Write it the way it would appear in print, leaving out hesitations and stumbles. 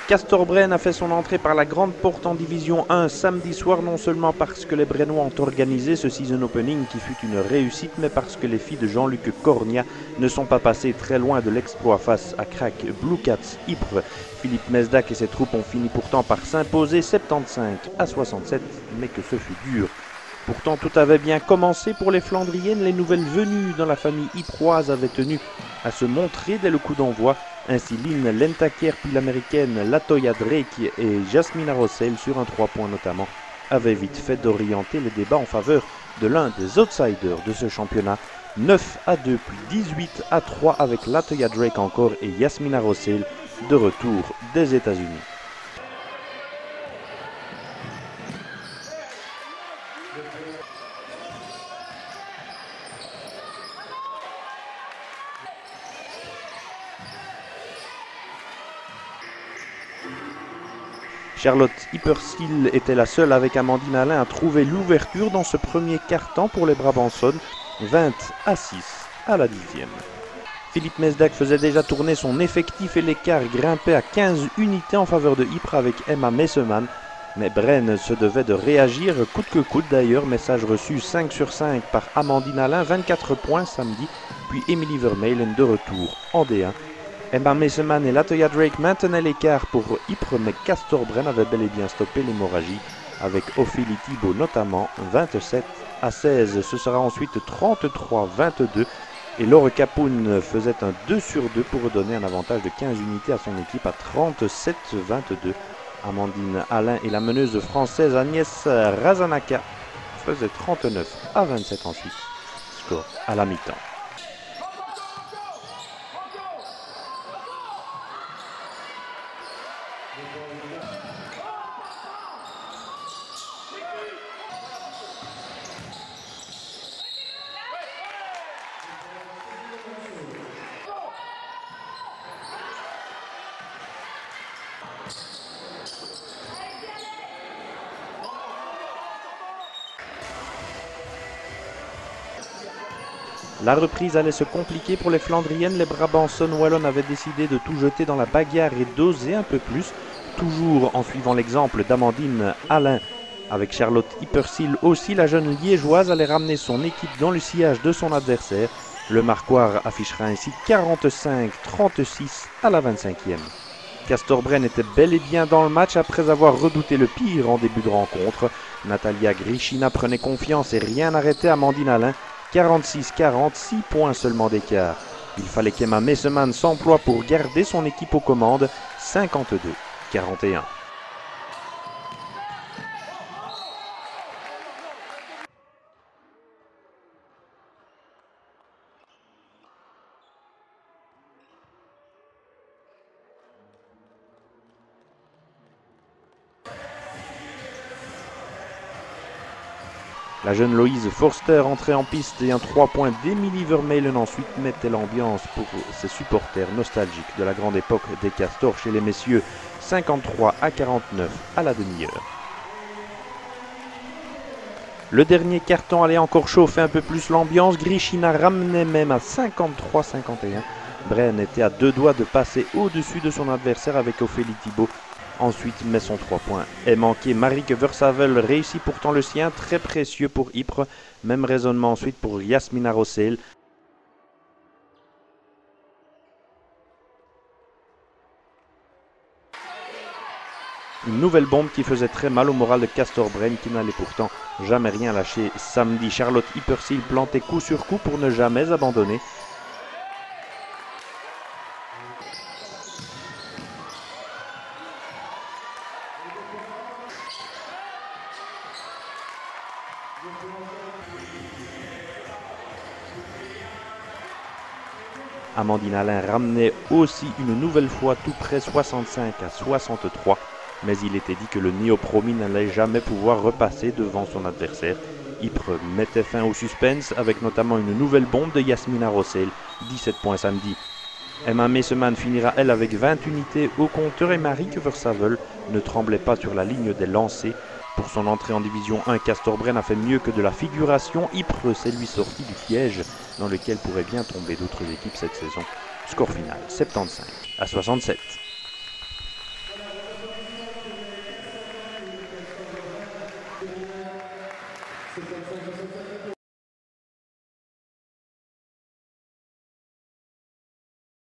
Castor-Brenne a fait son entrée par la grande porte en Division 1 samedi soir, non seulement parce que les Brennois ont organisé ce season opening qui fut une réussite, mais parce que les filles de Jean-Luc Cornia ne sont pas passées très loin de l'exploit face à Crac Blue Cats Ypres. Philippe Mesdac et ses troupes ont fini pourtant par s'imposer 75-67, mais que ce fut dur. Pourtant, tout avait bien commencé pour les Flandriennes. Les nouvelles venues dans la famille yproise avaient tenu à se montrer dès le coup d'envoi. Ainsi, Lynn Lentakier puis l'américaine Latoya Drake et Jasmina Rossell, sur un 3 points notamment, avaient vite fait d'orienter les débats en faveur de l'un des outsiders de ce championnat. 9-2 puis 18-3 avec Latoya Drake encore et Jasmina Rossell de retour des États-Unis. Charlotte Yppersil était la seule avec Amandine Alain à trouver l'ouverture dans ce premier quart-temps pour les Brabançonnes, 20-6 à la 10e. Philippe Mesdac faisait déjà tourner son effectif et l'écart grimpait à 15 unités en faveur de Ypres avec Emma Messemann. Mais Brenne se devait de réagir coûte que coûte d'ailleurs. Message reçu 5 sur 5 par Amandine Alain, 24 points samedi, puis Emily Vermeulen de retour en D1. Emma Messemann et Latoya Drake maintenaient l'écart pour Ypres, mais Castor-Brenne avait bel et bien stoppé l'hémorragie, avec Ophélie Thibault notamment, 27-16. Ce sera ensuite 33-22, et Laure Capoun faisait un 2 sur 2 pour redonner un avantage de 15 unités à son équipe à 37-22. Amandine Alain et la meneuse française Agnès Razanaka faisaient 39-27 ensuite. Score à la mi-temps. La reprise allait se compliquer pour les Flandriennes. Les Brabançonnes wallonnes avaient décidé de tout jeter dans la bagarre et d'oser un peu plus, toujours en suivant l'exemple d'Amandine Alain. Avec Charlotte Yppersil aussi, la jeune liégeoise allait ramener son équipe dans le sillage de son adversaire. Le marquoir affichera ainsi 45-36 à la 25e. Castor-Brenne était bel et bien dans le match après avoir redouté le pire en début de rencontre. Natalia Grichina prenait confiance et rien n'arrêtait Amandine Alain. 46-40, 6 points seulement d'écart. Il fallait qu'Emma Messemann s'emploie pour garder son équipe aux commandes, 52-41. La jeune Loïse Forster entrait en piste et un 3 points d'Emily Vermeulen ensuite mettait l'ambiance pour ses supporters nostalgiques de la grande époque des Castors chez les messieurs, 53-49 à la demi-heure. Le dernier carton allait encore chauffer un peu plus l'ambiance. Grichina ramenait même à 53-51. Brenne était à deux doigts de passer au-dessus de son adversaire avec Ophélie Thibault. Ensuite, met son 3 points est manqué. Marieke Versavel réussit pourtant le sien, très précieux pour Ypres. Même raisonnement ensuite pour Jasmina Rossell. Une nouvelle bombe qui faisait très mal au moral de Castor-Brenne qui n'allait pourtant jamais rien lâcher samedi. Charlotte Yppersil plantait coup sur coup pour ne jamais abandonner. Amandine Alain ramenait aussi une nouvelle fois tout près 65-63, mais il était dit que le Néopromis n'allait jamais pouvoir repasser devant son adversaire. Ypres mettait fin au suspense avec notamment une nouvelle bombe de Jasmina Rossell, 17 points samedi. Emma Messemann finira elle avec 20 unités au compteur et Marieke Versavel ne tremblait pas sur la ligne des lancers. Pour son entrée en division 1, Castor-Brenne a fait mieux que de la figuration. Ypres s'est lui sorti du piège dans lequel pourraient bien tomber d'autres équipes cette saison. Score final 75-67.